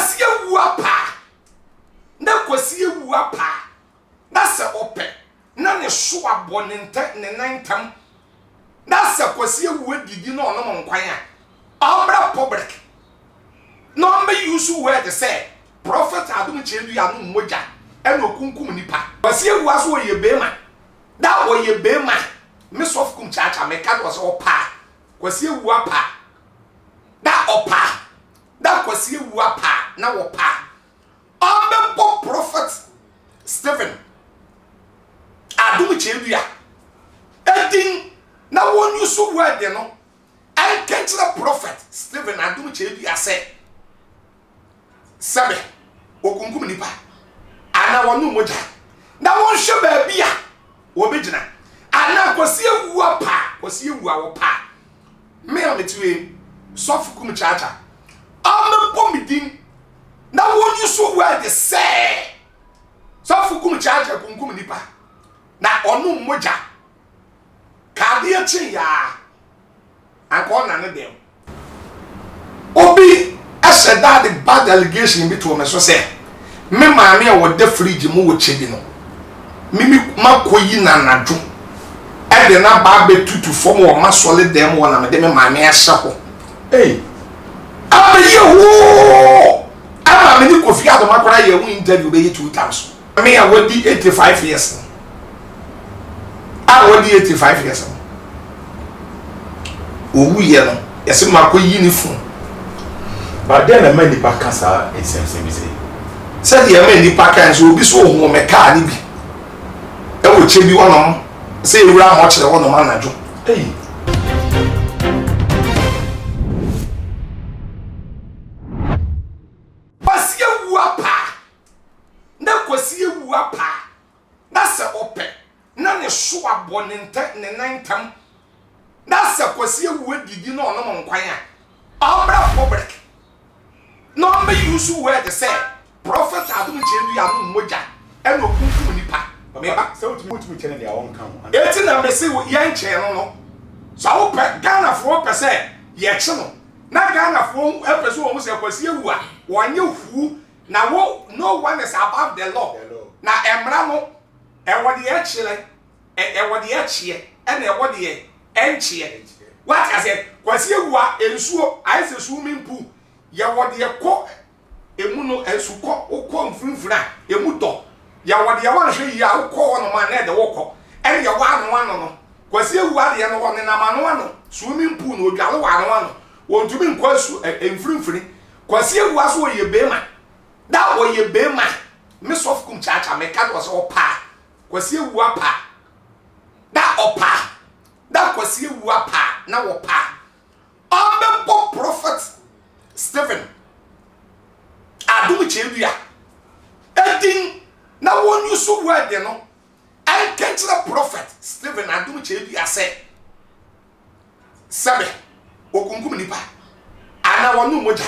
kwasi ewu apa na kwasi ewu apa na se ope na ne so abo ne nantam na se kwasi ewu adidi na ono nkwan a obra public no mbe use word say prophet adum chedu ya no moja e no kunkum nipa kwasi ewu aso oye bema da oye bema me sof Kumchacha me ka do so opa kwasi ewu apa da opa da kwasi ewu apa na opa ombe prophet Stephen adum chedu ya edin na won use word no I catch the prophet Stephen adum chedu ya say sabe okunkum nipa ana wonu moja na won hwe ba bia wo begina ana kwasi ewu awo pa me am tiwe sof Kumchacha am pomidin na won yuso word say sof Kumchacha kunkum nipa na onu moja ka de echi ya anko na ne dem obi said that the bad allegation between me so say me maame a wo de fridge mu wo chebi no mimi makoyi na nadwo e de na ba be tutu form wo ma solid dem wo na me de me maame a hye ho abaye wo ama me ni Kofi Adom akora ye hu interview be 2000 me a wo di 85 years a wo di 85 years owu ye no yesi makoyi ni fun. But then a many packers are a sense of say. Said the many packers will be so home a car. I will check you on say you ran much the one manager. Hey, was you wapa? That was you wapa. That's a open. None is sure born in 9 time. That's a question word did you know no choir. Abra public. No me use word say prophet adum chedu ya no moja e no kunkum nipa me ba so to me channel their own come eti na me say ye nche no so wo pe Ghana for pe say ye che no na Ghana for e pe so wo say kwasi ewu a wonye hu na wo no one is above the law na emra no e wo de e chile e wo de e chie e na e wo de e enchie what I said kwasi ewu a ensuo I say swimming pool ya wode ekọ emu no esukọ ukọ mfimfira emu to ya wode ya wanhwe ya ukọ no ma na de wokọ en ya wano no kwasi ewu ade ya no won na ma no ano swimming pool no odwale wano ano wontumi nkọ su emfimfiri kwasi ewu aso oye bema da oye bema me sof Kumchacha me ka do so opa kwasi ewu apa da opa da kwasi ewu apa na wopa ombe prophet Stephen adum chedu ya edin na won use word no I catch the prophet Stephen adum chedu ya say sabe okunkum nipa ana wonu moja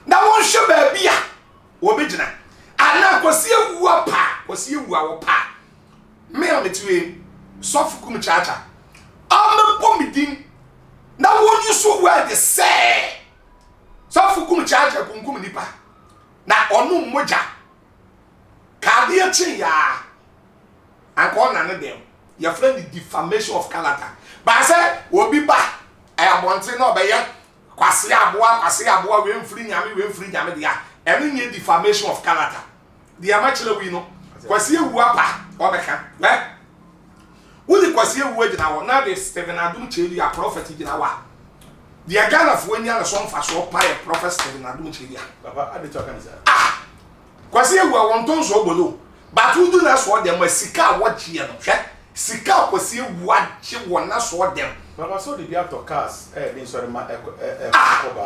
na won hwe ba bia wo begina ana kwasi ewu awo pa me am tiwe sof Kumchacha am pomidin na won use word say so Kumchacha kunkum nipa na onu moja ka de echi ya anko na ne dem your friend the defamation of character ba say obi ba e abonte na obeye kwase aboa we mfiri nyame dia eno nye defamation of character dia machele wi no kwase ewu apa obeka wo di kwase ewu agina wo na de Stephen adum chedu ya prophet gina wa the Ghana for when you are some fast or pie prophet Stephen adum chedu ya Papa ade talk am say kwase ewu a won ton so bolo but who do na so dem sika watch here no hwe sika kwase ewu agye won na so dem Papa so the be to cars dey sorry ma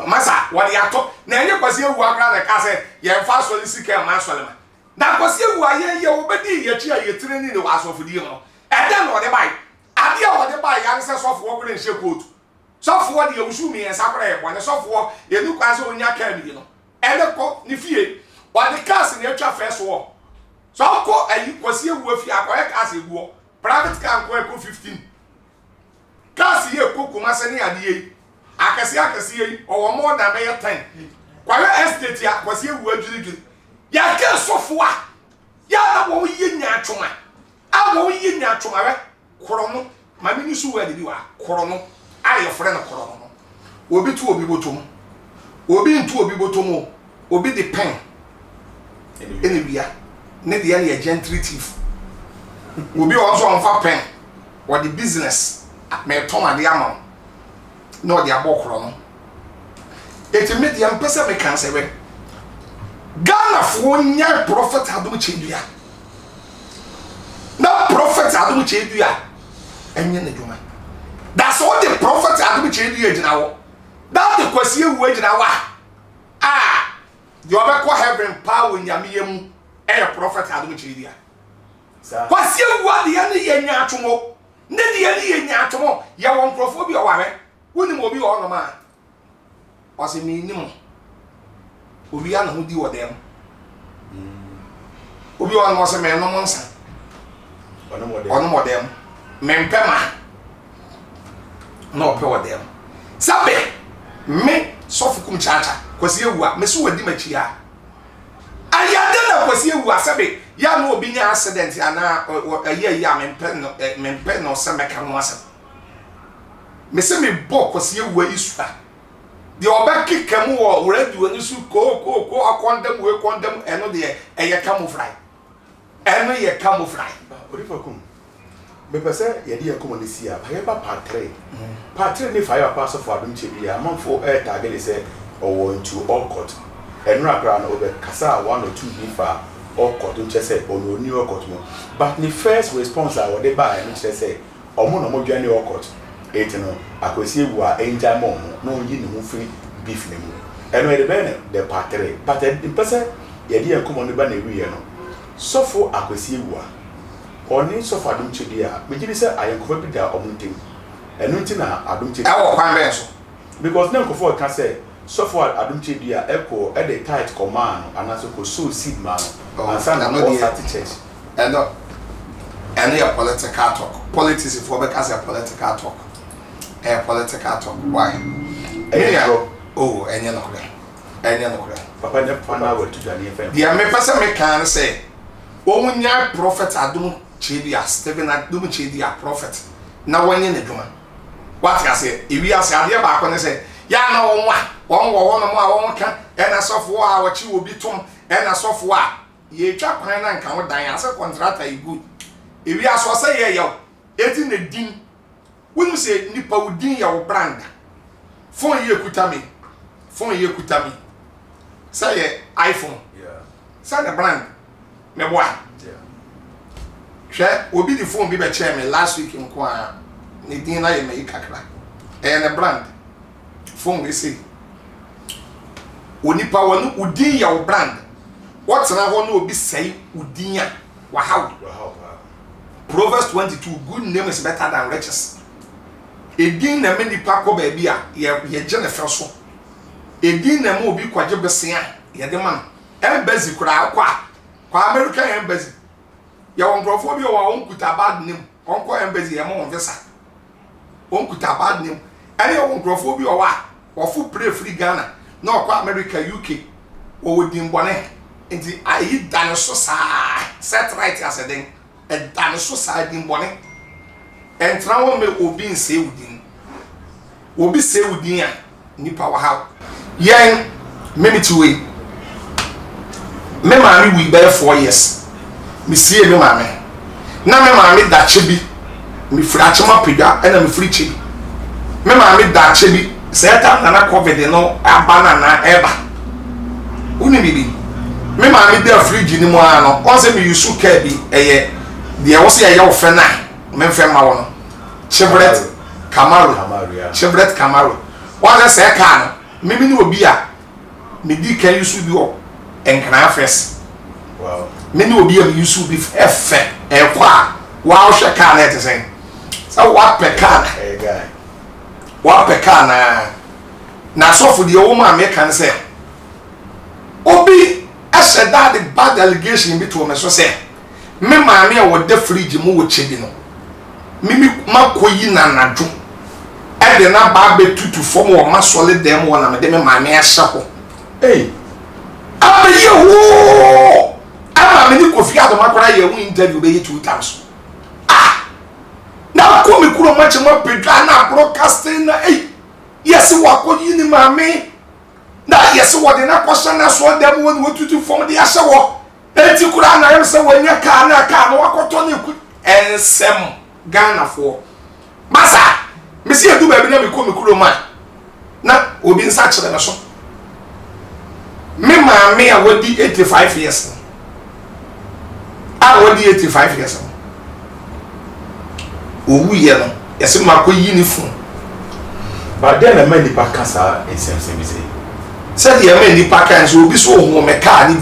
masa what dey ato na enye kwase ewu akra na ka say ye fa so le sika ma so le ma na kwase ewu aye obedi ye chi aye tire ni wa so fudi no e dem no dey buy ade o dey buy yan say so for okure nse coat so for dey wusu mi en sakra e bone so for ye nu kwa so onya ka mi no e de ko ni fie wa the cars ni atwa first war so ko ayi kwase ewu afi akoye cars ewu private car ko 15 cars ye ko kuma se ni ade yi akase ye owo more than 10 kwale estate ya kwase ewu adwiri ya ke sofo a ya na wo ye nya atwoma a wo ye nya atwoma we koro no ma me ni su wa de bi wa koro no aye frɛ no koro no obi tu obi botom obi ntu obi botom obi de pen ene bia ne de ya gentry thief obi also on fa pen or the business me toma de ama no de abokro no eti me de mpese me kan se we Ghana fo nya prophet adom chedua na prophet adom chedua enye ne dwuma that's all the prophet adom chedua gina wo that the kwasi ewu gina wa the obekọ heaven power nyame yemu e prophet adom chedua kwasi ewu ade ya ne ye nya atwomo ne de ya ne ye nya atwomo ya won krofo bi o ware wonim obi o no ma o se mi nim obi ya na ho di wodem obi wa no se me no monsa ono modem mempema no pe wodem sabe me sofu kumchacha kwasi ewu a me so wadi machia ayade na kwasi ewu a sabe ya no obi nya accident ana ya mempe no se meka no asa me se me bo kwasi ewu a isua the obeki kemu wo radio ni su ko akondem we kondem eno de eye camouflage eno ye camouflage orifakum me pese ye de yakomo ne sia ba ye ba patre ni fire pass of adum chebi ya manfo target say owo into all court eno akra na obe kasa 1 or 2 bifa all court nche say ono ni all court mo but the first response I would buy nche say omo no mo dwane all court etino akwesi ewu a enja mo no yi ne ho free beef ne mu eno e de ben de patre but the person ye de yakomo ne ba na wiye no sofo akwesi ewu a oni sofo adum chedi a me gidi se ayenkofa bi da omuntem eno nti na adum chedi e wo kwan ben so because na nkofo ka say sofo adum chedi a eko e de tight command anaso ko so seed man ansa na no start church eno ya political talk politics for be kase political talk political talk why enye no kure papa ne pana we to dwane fm dia me pese me kan say omunya prophet adum chedi a Stephen adum chedi a prophet na wanye ne dwuma what ya say ewi ase ade ba ko ne say ya na won wo no mo a won ka na sofo a wachi obi tom na sofo a ye twa kwan na nka wo dan ase contractor e good ewi aso say ye yaw eti ne din wonu say nipa wudin ya wo brand phone ye kuta me say iPhone say the brand me boy hwe obi di phone bi be che me last week nko a ne din na ye me kakra ne brand phone we say onipa wonu udin ya wo brand what na ho no obi say udin a wa how Proverbs 22 good name is better than riches edin na me nipa ko ba bi a ye je ne fe so edin na me obi kwaje bese a ye de man embassy kura kwa American embassy ya won profo bi o wa on kuta bad name on ko embassy ye mo visa on kuta bad name any won profo bi o wa fu pray free Ghana na o kwa America UK o wodin bone nti ayi dan so sa set right as a den e dan so sa din bone entra wo me obi nse udin obi se udin a nipa wa ha yen memituwe me maami we bear 4 years me see me maami na me maami da chebi me frachima peda na me free chebi me maami da chebi seta na covid no abana na eba uni bibi me maami da fridge ni mo ano on se me yusu ka bi eye de wo se eye wo fe na me fe ma wo no Chevrolet Camaro wa se ka no me bi ni obi a me di kan yusu bi o enkran first wow me ni obi a me yusu bi efe e kwa wa o hwe ka na te sen so wa pe ka hey guy wa pe ka na so for the woman me kan say obi ase that the bad allegation bi to me so say me maami a wo de fridge mu wo chebi no mimi makoyi na nadwo e de na ba be tutu fom wo ma solid dem wo na me de me maami a hye ho Hey. I'm you. I'm a Kofi Adomakora you interview be 2000. Ah. Now come kuro much more pedana broadcasting hey. Yes, what could you mame? Now yes, what in a question as what them want to do from the ashawo. And you could answer when you can walk on you and some Ghana for. Massa, Monsieur do baby never come kuro man. Now we'll be in such a nation. Me I would be 85 years. I would be 85 years. Oh, yeah, yes, my uniform. But then a many packers are in some say. Said the many packers will be so home a car. And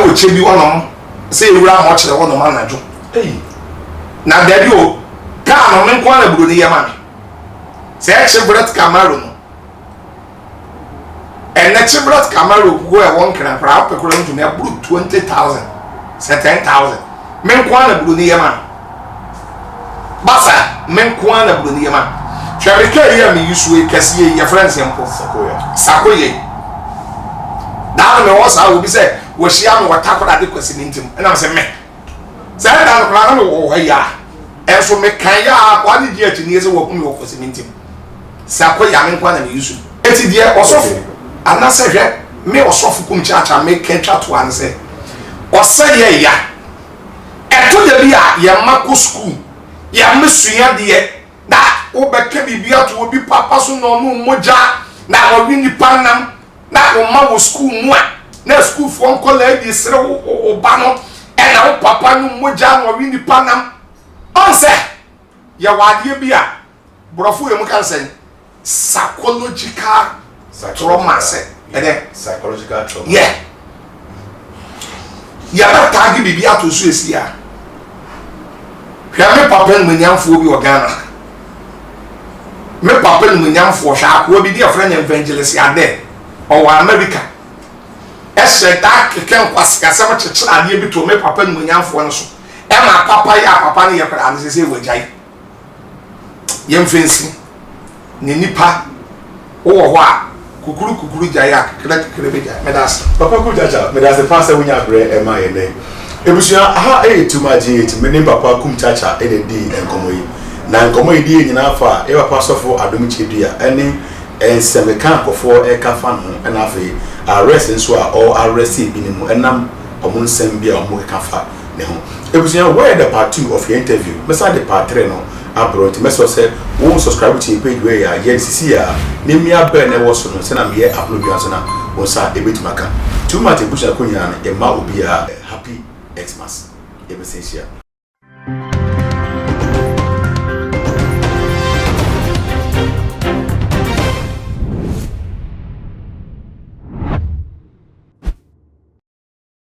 will check you on say around much the one manager. Hey, now there you car no men quite a good year man. Say actually, Brett Camaro. And next Brett Camaro go a one can proud according to me a blue 20,000, say 10,000. Men quite a good year man. Bassa, men quite a good year man. Shall we carry me usually Cassie, your friends and Sakoye. Down the horse, I will be said, was she am what tackle at the question in him, and I said, me. Say that I don't know where you are. And so make Kaya, 1 year to years of working your question in him. Sakoya, men quite a usual. It's a dear or so. And I said, me or so for Kumchacha make Kencha to answer. Or say, ya. And to the Bia, your Marco school, ya miss you dear. That Obeke Bibia to be papa so no moja. Na we ni panam. Na o ma wo school mu a. Na school for uncle lady sere o ba no. E na o papa no moja na we ni panam. On say ya wade bia. Brofo yemu kan say psychological trauma say. Psychological trauma. Yeah. Ya ba tagi bibia to so esia. Hwa me papa no nyamfo bi o Ghana. Me papa no nyam for sha ko bi dia friend evangelist ade o wa America e se da keken kwasika se mo chechira ade bi to me papa no nyam for no so e ma papa ya papa no ye kra ade se wajai yem fensi ni nipa o wo ho a kukuru jai a kra be jai me das Papa Kumchacha, me das the pastor we nya bre e ma ye ne. Ebusua aha e tumaji ti me ne Papa Kumchacha e de di enkomo yi. Na nkomo yi die nyina fa e papa sofo adom chedua ene ensemeka akofo e ka fa no na afi arrest nso a all arrest bi ni mu enam omun nsem bia omu ka fa ne ho ebusua where the part 2 of your interview mesa the part 3 no abroad meso say won subscribe to page where ya sisi ya ne mi aba na wo so no se na me upload bi so na won sa ebetumaka too much ebusua konya na e ma obi a happy Xmas ebesensia.